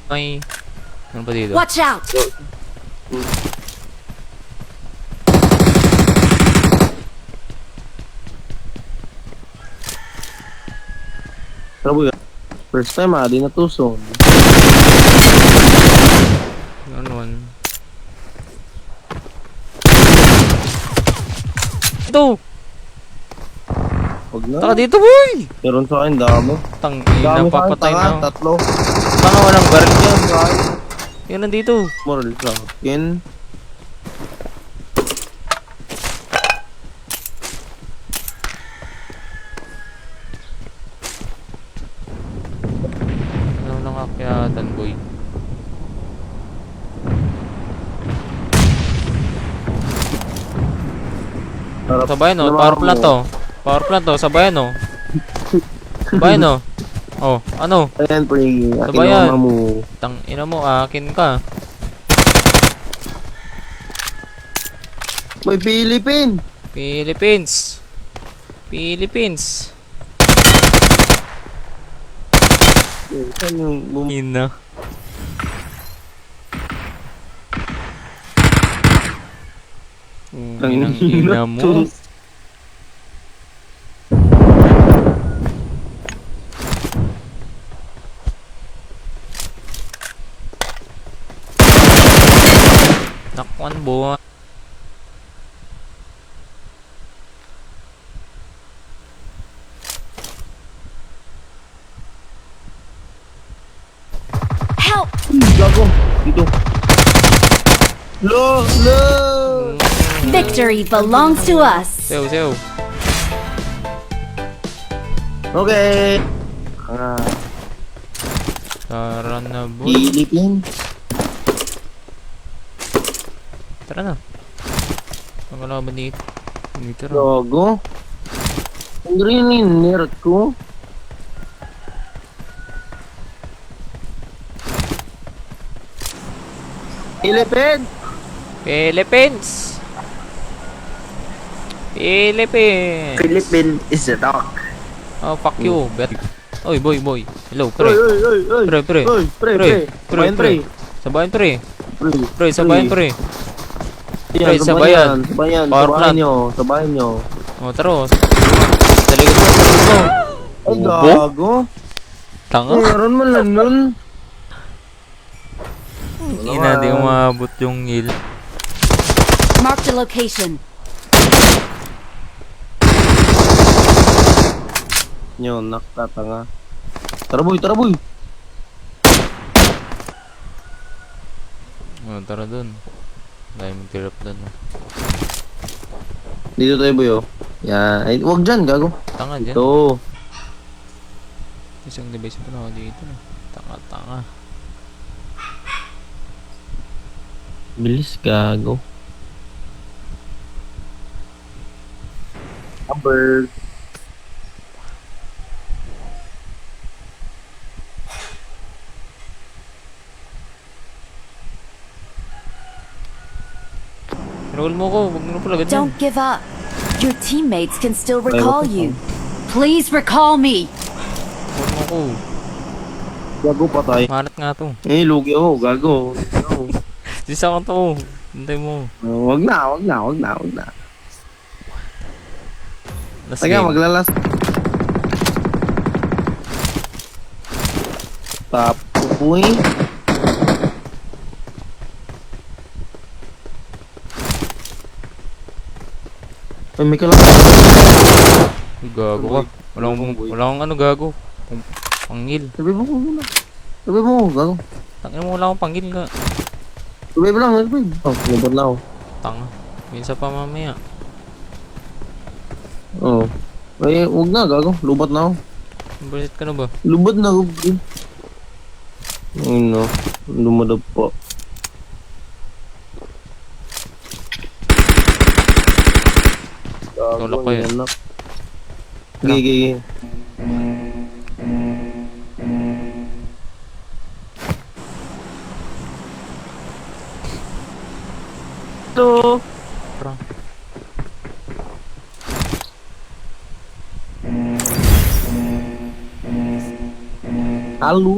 May... Ano pa dito? Watch out! Pero first time di natuson. Ano? Ito! Huwag na. Taka dito, boy! Meron sa akin dami. Tangina, Dami sa akin, papatay tanga, na. tatlo. Tanga, walang baril dyan. Yan, nandito. Moral sa akin. Ano lang akyatan, boy. Sarap Sabayan, oh. naman Power mo. plant, oh. Power plant, oh. Sabayan, oh. Sabayan, oh. Oh, ano? Ayan, pre. Akin Sabayan. mama mo. Tangina mo, akin ka. May Philippine. Philippines. Philippines. Saan yung Ina. Inang ina mo. Nakwan buha. Help! Gago. Dito. Lo! Lo! Victory belongs to us. Sew, sew. Okay. Tara na, boy. Philippine. Tara na. Ang kalaban dito. Dito na. Gago. Ang rininer ko. Philippine. Philippines. Philippines. Philippine is a dog. Oh, fuck you. Bet. Oy, boy, boy. Hello, pre. Oy, oy, oy, oy. Pre, pre. Oy, pre, Pre, pre. pre, Sabayan, pre. pre. Sabayan, pre. Pre. Pre, sabayan, pre. Yan, Pre, sabayan. Sabayan. Power Sabayan plant. nyo. Sabayan nyo. Oh, taro. Sa likod mo, sa likod mo. Ay, Ubo? gago. Tanga. Meron man lang nun. Hindi na, di umabot yung heal. Mark the location. Yun, nakatanga. Tara boy, tara boy. Oh, tara dun. Dahil mag-tirap dun. Oh. Dito tayo boy, oh. Yan. Ay, wag dyan, gago. Tanga dyan. Ito. Isang device pa na ako dito. Tanga, tanga. Bilis, gago. Number. Roll mo ko. Huwag mo pala ganyan. Don't give up. Your teammates can still recall you. Please recall me. Huwag mo ko. Gago patay. Marat nga to. Eh, lugi ako, gago. Sisa ko to. Hintay mo. Wag na, wag na, wag na, wag na. Last Taga, game. maglalas. Tap, pupuy. Ay, may kalang. Uy, gago ka. Walang ano gago. Pangil. Sabi mo muna. Sabi mo, gago. Tangin mo, wala akong pangil ka. Sabi mo lang, sabi. Oh, lumabot na ako. Tanga. Minsan pa mamaya. Oo. Ay, huwag na, gago. Lubat na ako. Bullshit ka na ba? Lubat na ako. Ay, no. Lumadap po. Tulak ko yun. Gigi, gigi. Ito. Pra. Halu.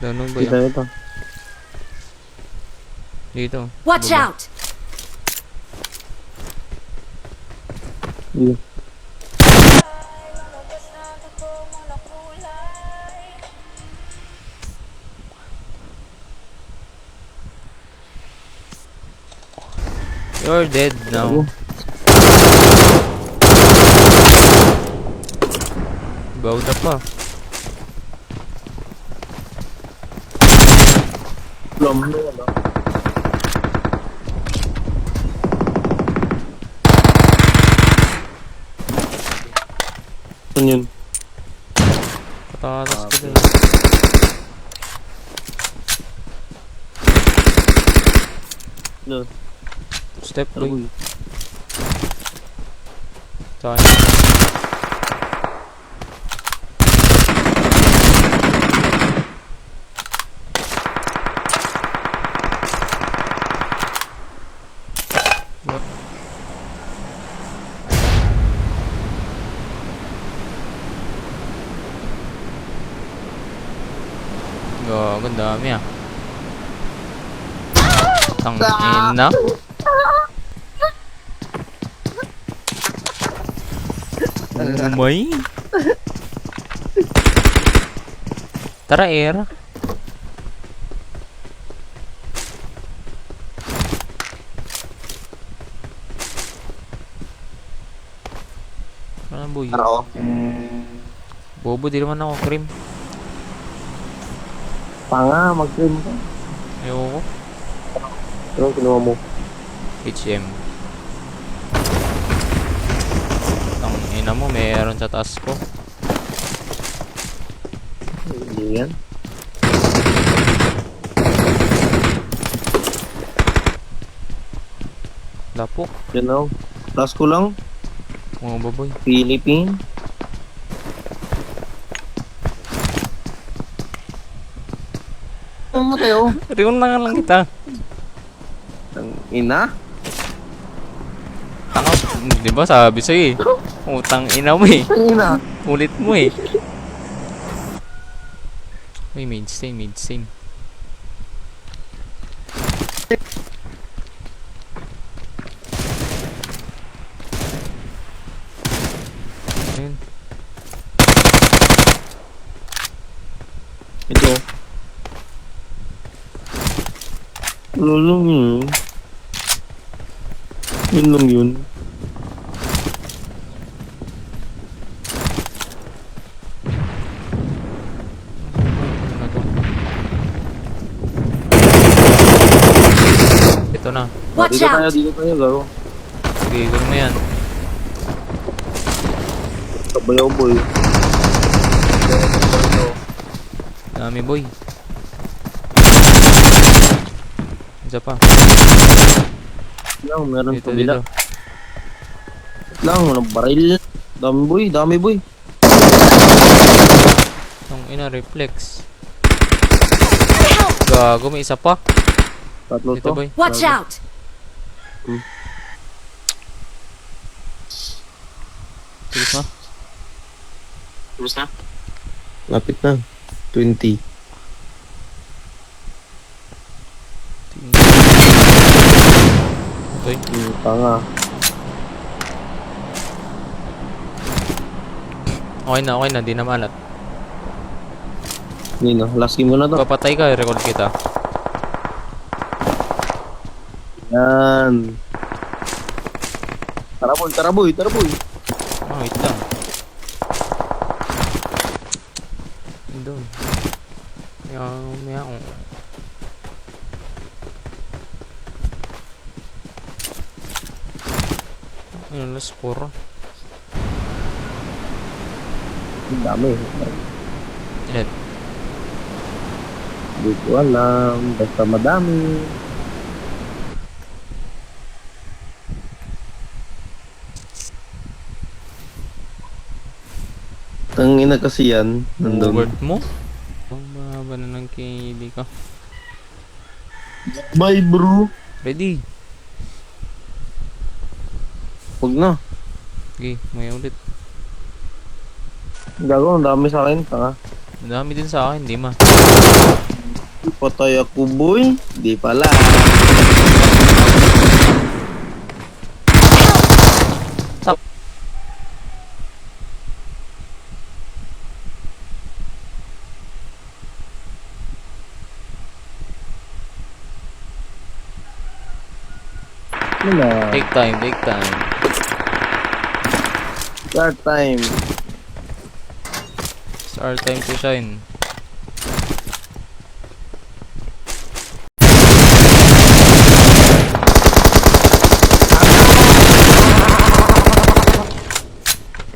Danon ba Kita yan? ito. Dito. Watch Baba. out! Iya. You're dead now. Bawda pa. Plum na wala. Saan yun? Patatas ko din. No. Step boy. Taraboy. Tayo. Gago, ang dami ah. Tangina. Umay. Tara, air. Ano boy? Tara, oh. Bobo, di naman ako cream. Panga, mag-cream ka. Ayoko. Ano kinuha mo? HM. Ang ina mo, meron sa taas ko. Hindi yan. Lapok. Yan o. Last ko lang. Mga baboy. Philippine. Ano mo tayo? Riyon na nga lang kita. Ang ina? Tanga, di ba sabi sa'yo eh. Utang ina mo eh. Ang ina? Ulit mo eh. Uy, mid stain, mid stain. Ayun. Ito. Lulong yun. Yun lang yun. Ano to? Ito na. Watch Dito tayo, out! dito tayo, garo. Gigol mo yan. Kabayaw boy. Dami boy. Isa pa. Lang, meron Dito, kabila. dito. Lang, walang baril. Dami boy, dami boy. Ang ina, reflex. Gago, may isa pa. Tatlo Dito to. boy. Watch out! Tulis na. Tapos na? Lapit na. 20. Uy, Tanga. okay na, di na malat. Hindi na, last game mo na to. Papatay ka, record kita. Yan. Tara boy, tara boy, tara boy. Ah, wait lang. Doon. Meow. Ayun, last 4. Ang dami. Ilan? Hindi ko alam. Basta madami. Tangina kasi yan. Nandun. Word mo? Ang mahaba na ng KD ka. Bye bro. Ready? Huwag na. Okay, may ulit. Gago, ang dami sa akin. Tanga. Ang dami din sa akin, di ma. Patay ako, boy. Di pala. Tap. Wala. Take time, take time. Start time. It's our time to shine.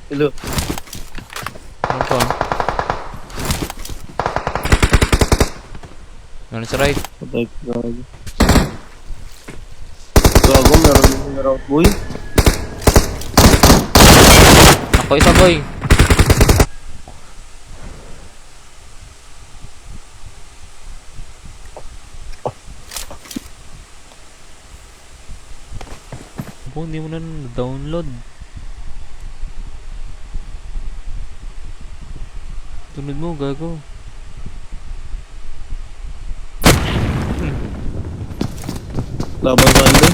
Hello. Ano pa? Ano sa right? Patay ko gago. Gago, meron boy. Ako isa boy. Oh, hindi mo na download. Tunod mo, gago. Laban ka hindi.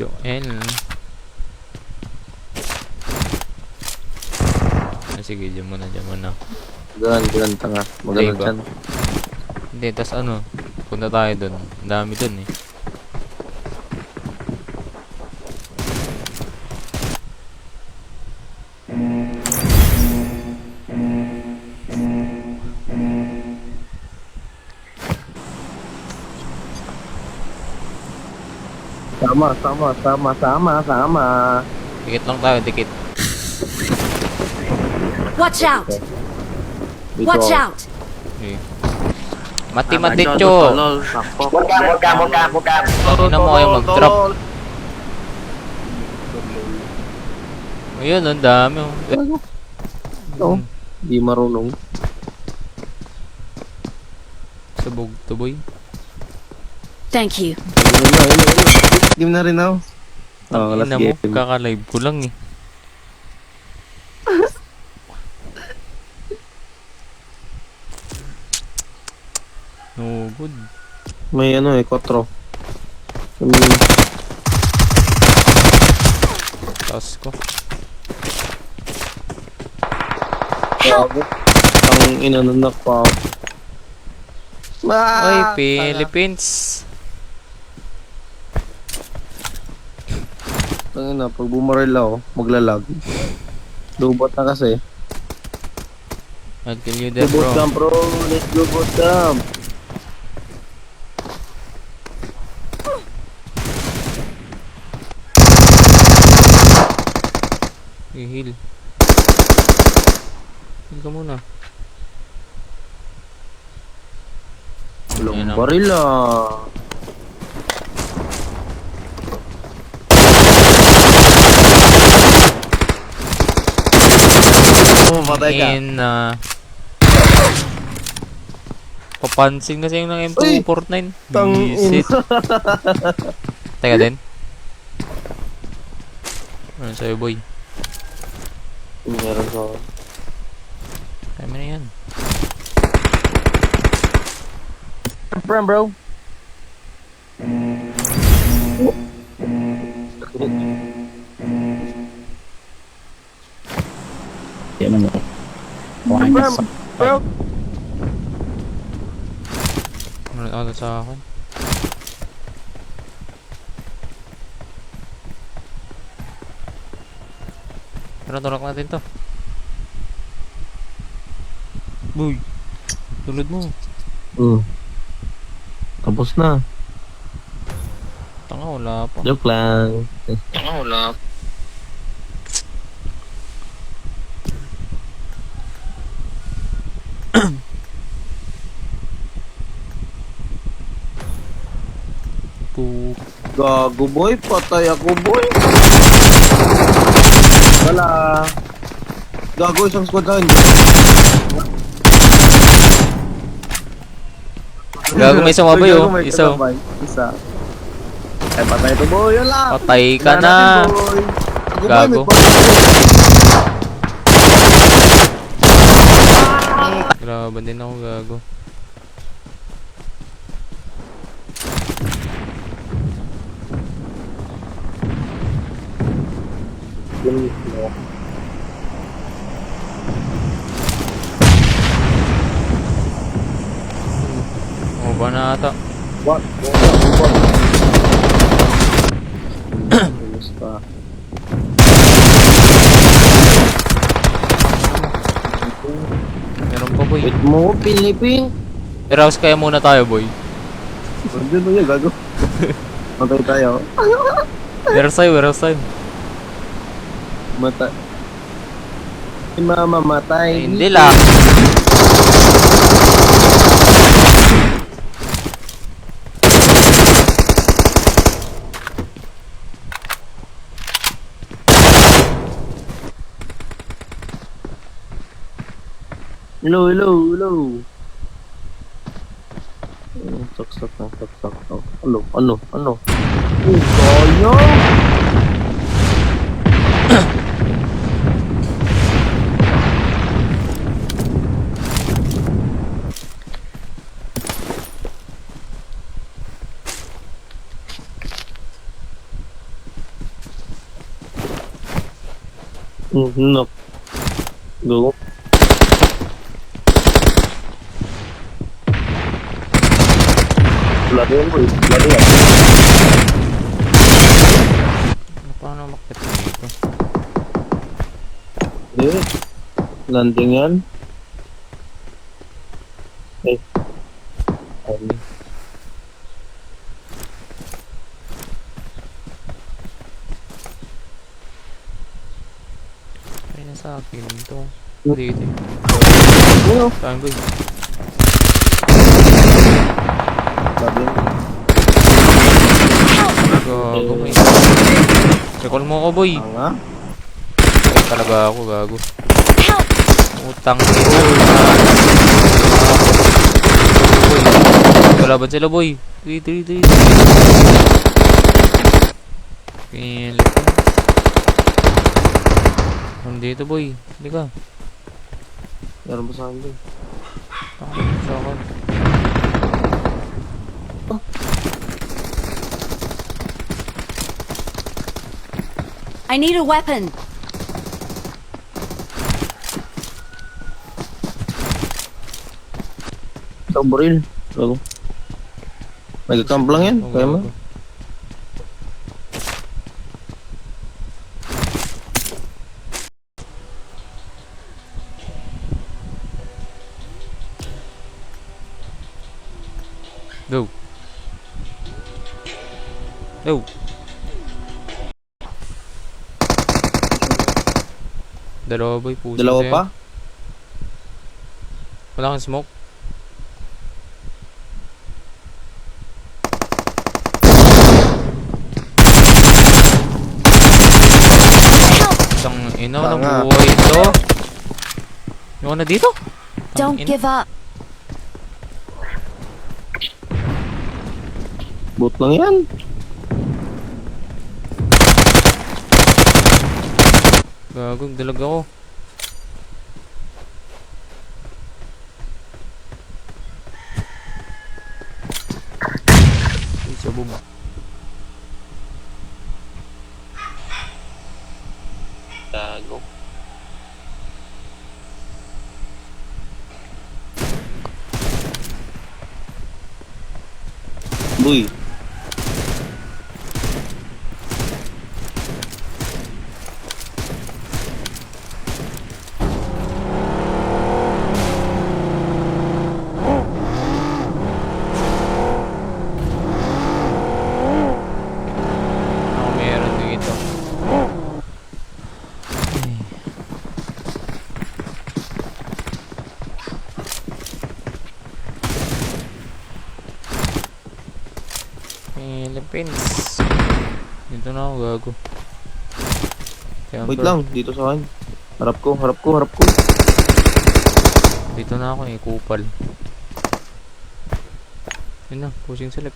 Joel. Sige, dyan mo na, dyan mo na. Gan, tanga. Magalang Diba? dyan. Hindi, tas ano, punta tayo dun. Ang dami dun eh. Sama. Dikit lang tayo, dikit. Watch out! Watch out! Okay. Mati cho. Tingnan mo kayo mag-drop. Ayun, ang dami. Oo. Di marunong. Sabog to boy. Thank you. Game na rin ako. Oh, last Ina mo, game. kaka-live ko lang eh. No good. May ano eh, 4. Taas ko. Help! Ang inanak pa ako. Ay, Philippines. Tangina, pag bumaril ako, maglalag. Lubot na kasi. I'll kill you there, Lubot bro. camp, bro. Let's go boot camp. I-heal. Heal ka muna. Ayan Walang ang- baril ah. Patay ka. In, papansing na sa'yo ng Uy! M249. Tangin. Visit. Teka din. Ano sa'yo, boy? Meron ko. Kaya mo na yan. Friend, bro. Yan mo. Kuhain ka sa... Bro. Ano sa akin? Pero tulak natin to. Boy. Tulad mo. Tapos na. Tanga, wala pa. Joke lang. Poop. Gago boy, patay ako boy. Wala. Gago isang squad lang. Gago, may isang maboy, oh. Gago, may Isa, oh. sabay. Isa. Ay patay to boy, wala. Patay ka Wala na. natin, boy. Gago. Boy, may patay. Grabe din ako gago. Oh, ba na ata? What? Basta. Meron pa boy. Wait mo, Pilipin. I-rouse kaya muna tayo boy. Hindi mo yun, gago. Matay tayo. I-rouse tayo, i-rouse tayo. Mata. Si mama matay. Ay, hindi lang. Hello, hello, hello. Sak. Ano? Oh, sayang. No. Go. Lari yan, boy. Lari yan. Paano makit dito? Hindi. Landing yan. Eh. Ay. Ay, nasa akin ito. Dito. Ano? Saan boy? Lari yan. Gago boy. Recall mo ako boy. Tanga. Ay, talaga ako gago. Help! Utang ito. Boy. Kalaban sila boy. Dito. Pilit. Nandito boy. Hindi ka. Meron ba sa akin, boy? Sa akin. I need a weapon. Isang baril. Gago. Nagkakamp lang yan. Oh, Kaya mo? gago. Go. Go. Dalawa boy, puso Dalawa sa'yo. pa? Wala kang smoke. Isang ina ng Tanga. buhay ito. Yung na dito? Don't Ina. give up. Boot lang yan. Gago, dalag ako. Isa bumba. Gago. Boy. Ako meron dito. Philippines. Dito na ako gago. Wait Camper. lang. Dito sa akin. Harap ko. Dito na ako eh, kupal. Yun na, pushing select.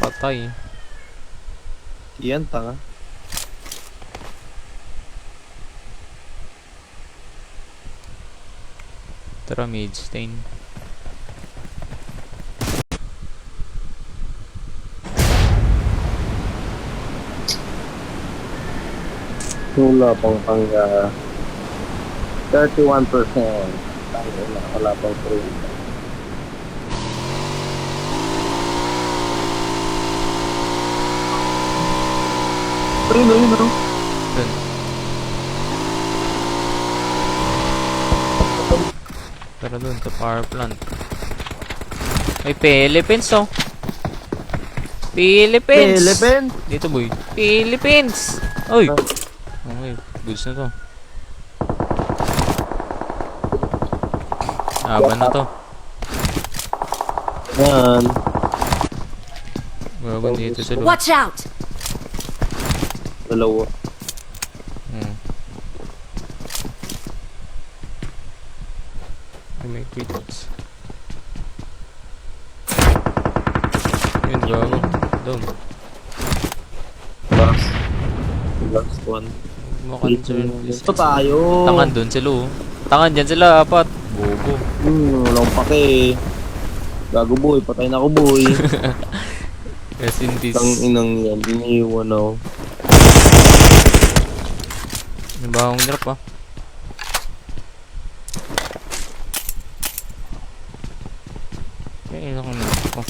Patay. Yan, tanga. Tara, mid stain. Wala pang 31%. Wala pang 3. Ayun. Dun. Tara dun, sa power plant. Ay, Philippines oh. Philippines! Philippines! Dito boy. Philippines! Oy! Okay, goods na to. Laban na to. Yan. Gawan dito sa loob. Watch out! Dalawa. Hmm. Ay, may quits. Yun, gago. Doon. Last one. Mukhang sila please. Ito tayo. Tangan doon sila oh. Tangan dyan sila, apat. Bobo. Walang pake. Gago boy, patay na ako boy. Yes, in this. Tang inang yan, iniiwan ako. May bagong drop ah. Kaya ako na ako.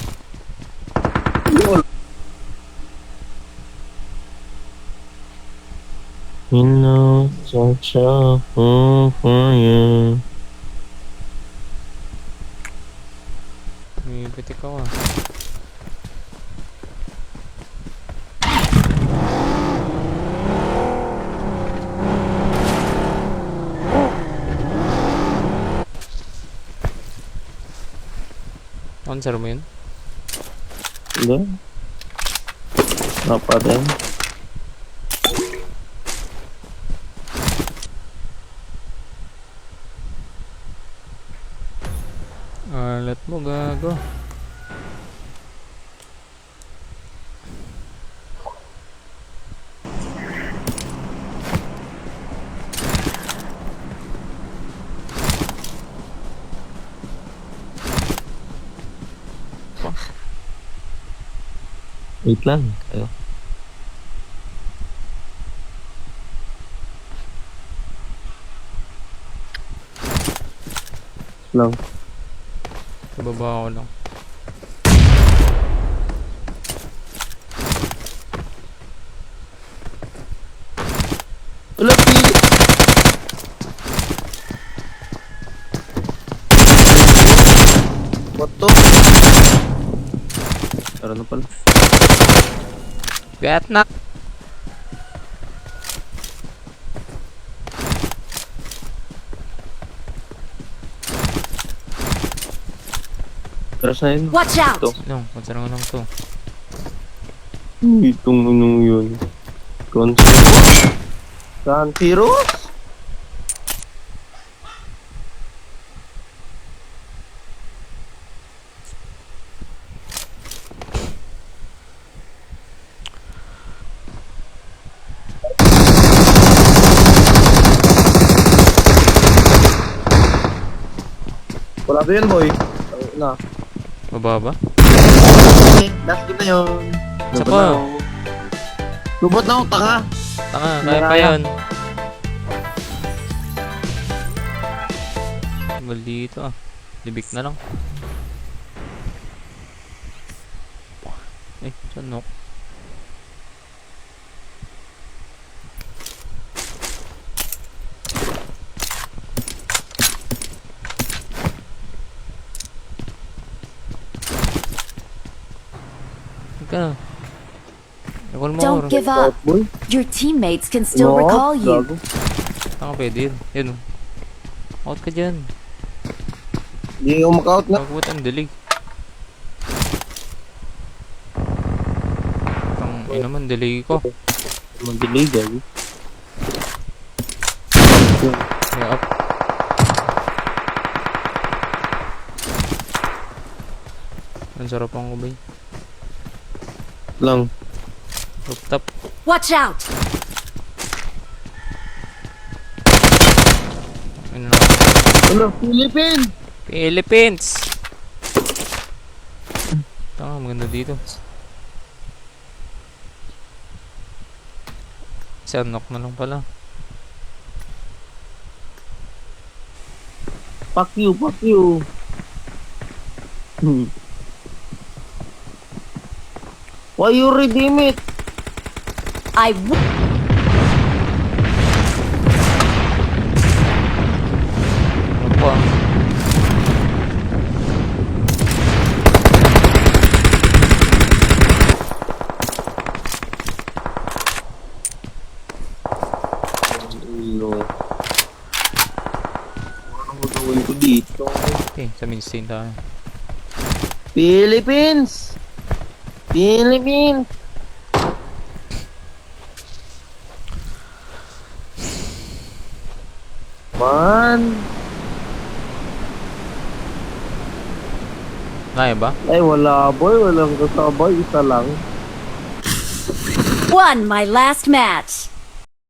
You know, such a fool for you. May pitik ako ah. Answer mo yun? Hindi. Napa din. Alat mo gago. Wait lang. Ayo. Lang. Sa baba ako lang. Wala, pili. What to? Tara na pala. Vietnam! Tara sa yun. Watch out! Ito. No, pansarang lang to. Itong anong yun. Santiros? Wala ba yun, boy? Na. Baba ba? Last game na yun. Isa pa. Lubot na ako, tanga. Tanga, kaya pa yun. Bal dito ah. Libik na lang. Eh, saan no? Ka. Recall mo. Don't give up. Boy. Your teammates can still recall you. Gago. Tanga pwede yun. Yun. Out ka dyan. Hindi ako maka-out na. Pagbuot ang dilig. Tang ina man, dilig ko. Mag-delay, gago. Kaya up. Ang sarap ang ubay. Lang. Rooftop. Watch out! Ano na. Hello, Philippines! Philippines! Maganda dito. Isang knock na lang pala. Fuck you, fuck you. Why you redeem it? I Ano pa? Ulo. Ano gagawin ko dito? Okay, sa mainstain tayo. Philippines! Philippines! Man! Naya ba? Ay, wala boy. Walang kasabay. Isa lang. won my last match.